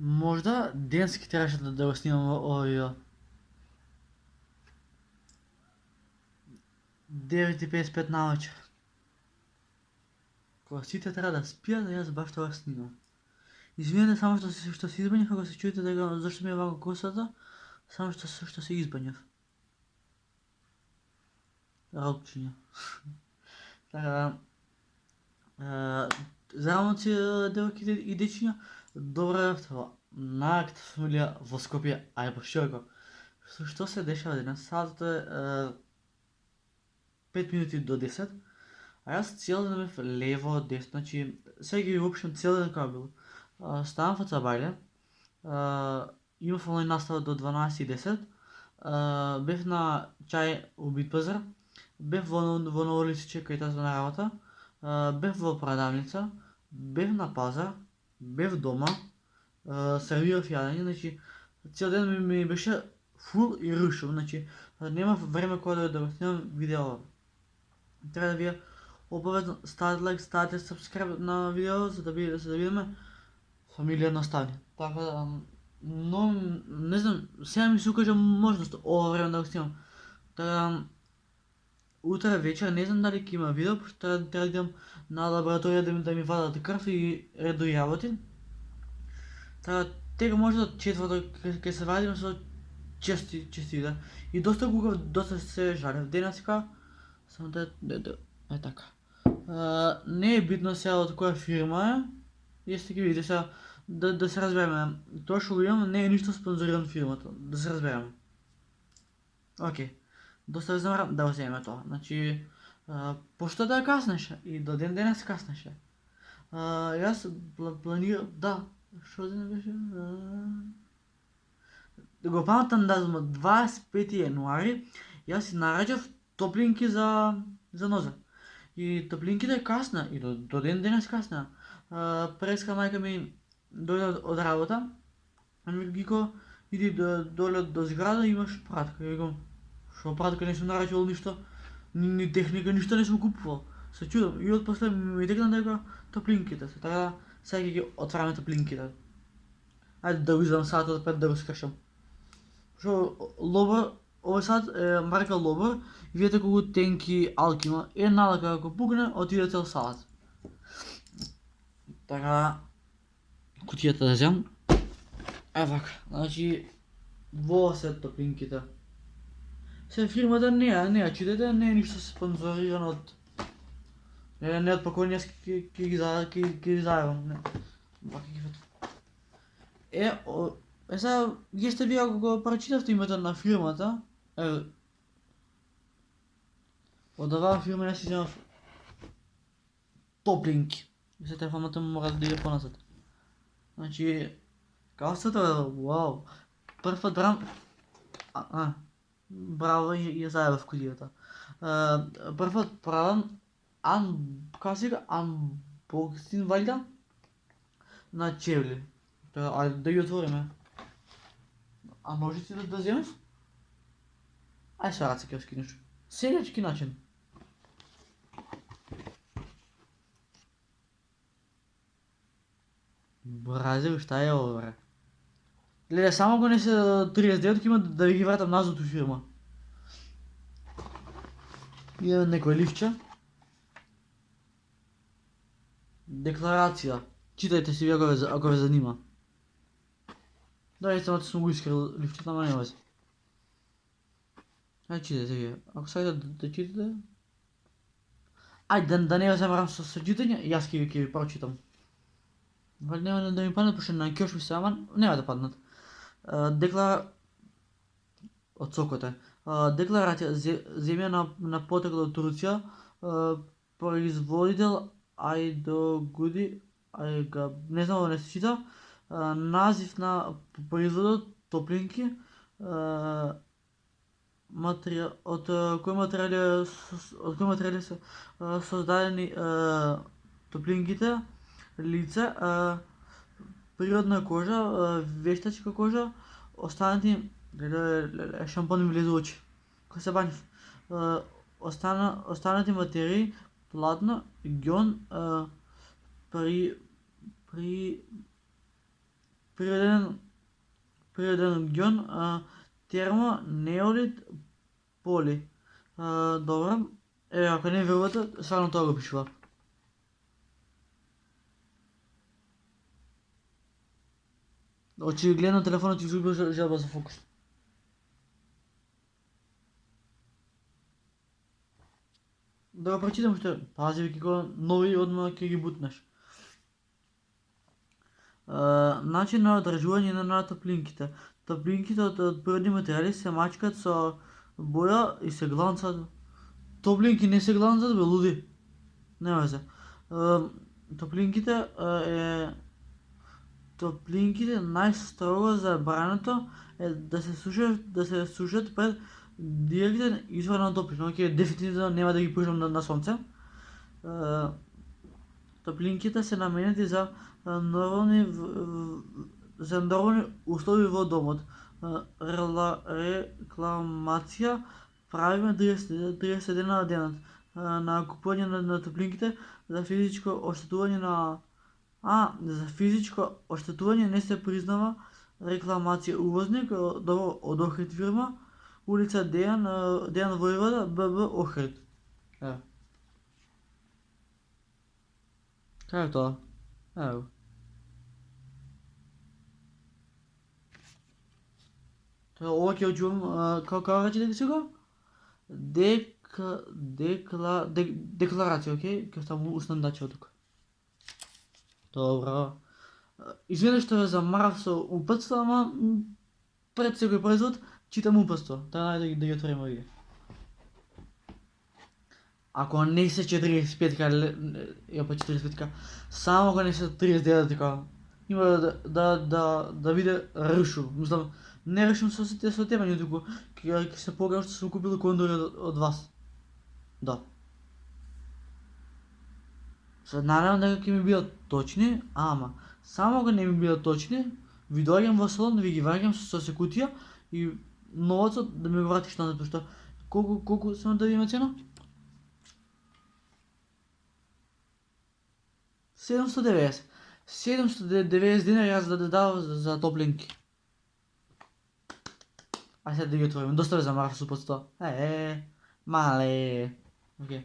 Možda денски трябваше да го снимам ovo video. 9:55 на вечер. Кога сите трябва да спият, а аз баш това снимам. Извинете само što се избанях, ако се чуете защо ми е вака косата, само što се избанях. Работчиня. Така, здраво си, девойки и дечиња, добро дојавте на Акт фамилија во Скопје, ај по широко. Што се дешава денес? Саатот е 5 минути до 10, а јас цел ден бев лево, десно, значи сега ги опишам цел ден како било. Ставам во Цабајле, имав онлайн настава до 12:10, бев на чај у Битпазар, бев во Ново Лисиче кај таа на работа, бев во продавница, бев на пазар, бев дома, сервирав јадење, значи цел ден ми беше фул и рушов, значи немав време кога да го снимам видео. Треба да вие обавезно ставите лайк, ставите subscribe на видео за да видиме фамилија наставни. Така да, но не знам, сега ми се укажа можност ова време да го снимам. Така утре вечер не знам дали ќе има видео, пошто треба да идам на лабораторија да ми вадат крв и редови работи. Така тега може да четврток ќе се вадиме со чести да. И доста гукав, доста се жалев денеска. Само да е така. Не е битно сега од која фирма е. Јесте ги видите сега да се разбереме. Тоа што го имам не е ништо спонзорирано фирмата, да се разбереме. Окей. Доста ве замарам да го земеме тоа. Значи, пошто да каснеше и до ден денес каснеше. Јас планирам, да, што ден беше? Да го памтам датумот 25 јануари, јас си нараѓав топлинки за ноза. И топлинките касна, и до ден денес касна. Преска мајка ми дојде од работа, а ми гико, иди доле до зграда имаш пратка. Ја викам, шо пратка, не сум нараѓал ништо, ни техника, ништо не сум купувал. Се чудам и отпосле ми текна дека топлинките се, така сега ќе ги отвараме топлинките. Ајде да го извадам саатот 5 да го скршам. Шо Лобар, овој саат е марка Лобар, и видите колку тенки алки има, една алка ако пукне, отиде цел саат. Така, кутијата да земам. Евак, значи, во се топлинките. Се фирмата не ја читате, не е ништо спонзорирано од... Не од покојни, јас ќе ги зајавам. Сега, јесте вие ако го прочитавте името на фирмата, од оваа фирма јас иземав топлинки. И се телефонот мора да иде поназад. Значи, касата, вау, прв драм... Браво, ја зајавав кутијата. Првот правам unboxing валјда на чевли. Ајде да ги отвориме. А можеш ти да земеш? Ајде сега раце ќе го скинеш. Селјачки начин. Бразе, шта е ово, бре? Гледа, само го несе 39 ќе има да ви ги вратам назад у фирма. Имаме некој лифче. Декларација. Читајте си ви ако ве занима. Да, самото сум го искрил лифчето, ама нема везе. Ајде читајте вие. Ако сакате да читате... Ајде да не ја замарам со читање, јас ќе ви прочитам. Вали нема да ми паднат, пошто на кјош ми се, ама нема да паднат. Од Сокоте. Декларација земја на потекло од Турција, производител Айдогуди, не знам не се чита, назив на производот топлинки, од кои материјали се создадени топлинките, лице, природна кожа, вештачка кожа, останати шампон ми влезе во очи. Кој се банив? Останати материи, платно, ѓон, Природен гьон, термо, неолит, поли. Добро. Ако не верувате, стварно тоа го пишува. Очигледно телефонот ти изгубил желба за фокус. Да го прочитам уште. Пази, веќе го нови одма ќе ги бутнеш. Начин на одржување на топлинките. Топлинките од природни материјали се мачкат со боја и се гланцат. Топлинки не се гланцат, бе, луди. Нема везе. Топлинките топлинките најстрого забрането е да се сушат пред директен извор на топлина. Океј, дефинитивно нема да ги пушам на сонце. Топлинките се наменети за нормални услови во домот. Рекламација правиме 30 дена на денот. На купување на топлинките за физичко оштетување не се признава рекламација. Увозник од Охрид фирма, улица Дејан Војвода, ББ Охрид. Кај е тоа? Ево. Ова ќе очувам, како рече дека си го? Декларација, окей? Ќе ставам устен дача од тука. Добро. Извинете што ве замарав со упатство, ама пред секој производ читам упатство. Треба да ги отворим овие. Ако не се 45-ка, ја па 45-ка, само ако не се 39-ка, има да биде рушо. Мислам, не решим со тебе, туку ќе се погребам што сум купил кондори од вас. Да. Наравно дека ќе ми бидат точни, ама само ако не ми бидат точни, ви доаѓам во салон, ви ги враќам со секутија и новецот да ми го вратиш назад, пошто колку само да има цена? 790. 790 динари јас да дадам за топлинки. Ај сега да ги отворим. Доста ве замарав со упатство. Мале. Океј.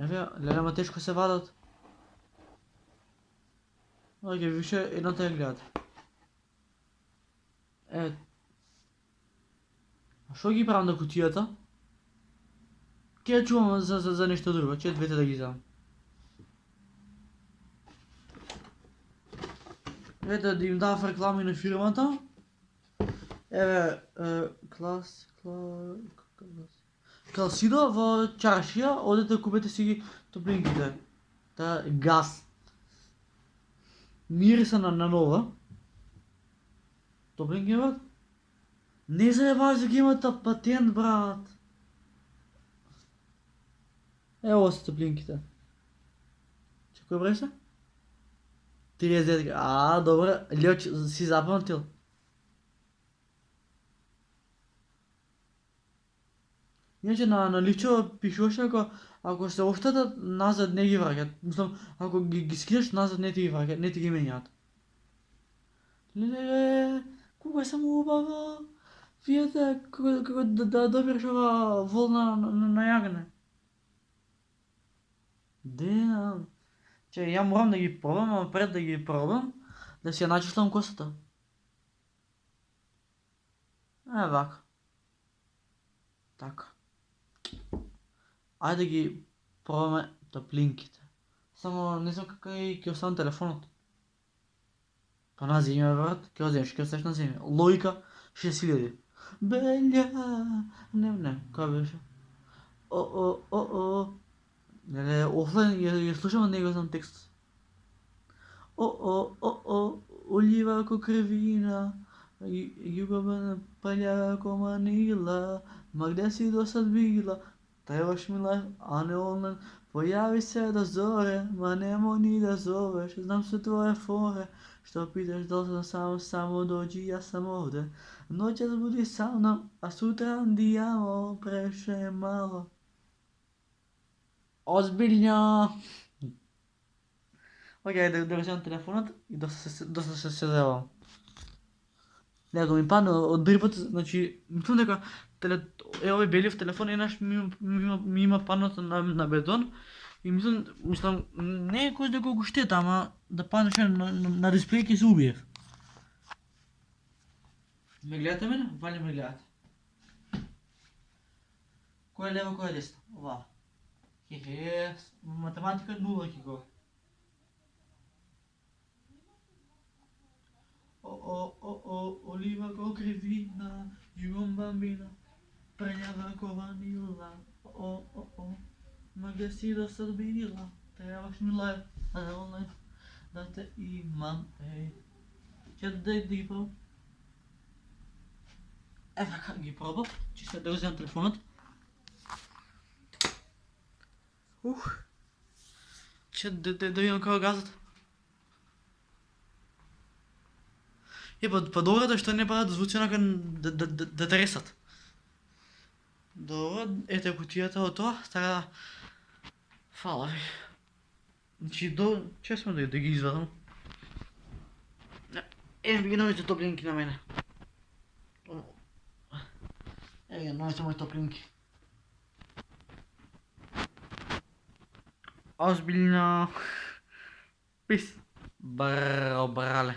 Еве, лелема тешко се вадат. Океј, више едната ја гледате. А шо ги правам на кутијата? Ќе ја чувам за нешто друго, ќе двете да ги земам. Ете да им дав реклами на фирмата. Еве, Класидо во чаршија, одете купете си ги топлинките. Газ. Мириса на нова. Топлинки, брат? Не заебаш да ги имате патент, брат. Ево се топлинките. Кој бреше? 39. Добре, Лјоч, си запамтил. Иначе на личо пишуваше ако се оштетат, назад не ги враќат. Мислам, ако ги скинеш назад не ти ги враќат, не ти ги менјаат. Леле, колку е само убаво. Видете како да добиеш ова волна на јагне. Демам. Че ја морам да ги пробам, ама пред да ги пробам, да си ја начислам косата. Вака. Така. Ајде да ги пробаме топлинките. Само не знам како ќе оставам телефонот. Па на земја, брат, ќе одемеш, ќе оставиш на земја. Логика 6000. Белја. Не, која беше? Леле, офлайн ја слушам, не го знам текст. Олива ко крвина, јубава палја ко Манила, ма где си до сад била? Требаш ми лайф, а не онлайн. Појаvi се да зоре, ма немо ни да зовеш. Знам се твое форе, што питаш дали сам, само доđi, јас сам овде. Ноќас буди са мном, а сутран дијамо преше мало. Озбиљно. Ok, да вземам телефонът и доста се сезавам. Него ми падна од други пат, значи, мислам дека овој белив телефон еднаш ми има паднат на бетон и мислам не е кој дека го штета, ама да паднеше на дисплеј ќе се убиев. Ме гледате мене? Вали ме гледате. Кој е лево, кој е десно? Ова. Хе, математика нула ќе го. Oliva con crivina, giù un bambino, pregnava con vanilla, magazino sorbila, трябваш ми лайф, онлайн, да те имам, ей. Че да ги пробвам? Ева как ги пробвам, че ще да вземам телефонът. Че да видам kako газът. Pa dobro da što ne правят звуци онака да тресат. Добро, ете кутията от това, така фала ви. Значи честно да ги извадам. Еми ги новите топлинки на мене. Еми новите мои топлинки. Ozbiljno. Пис. Брале.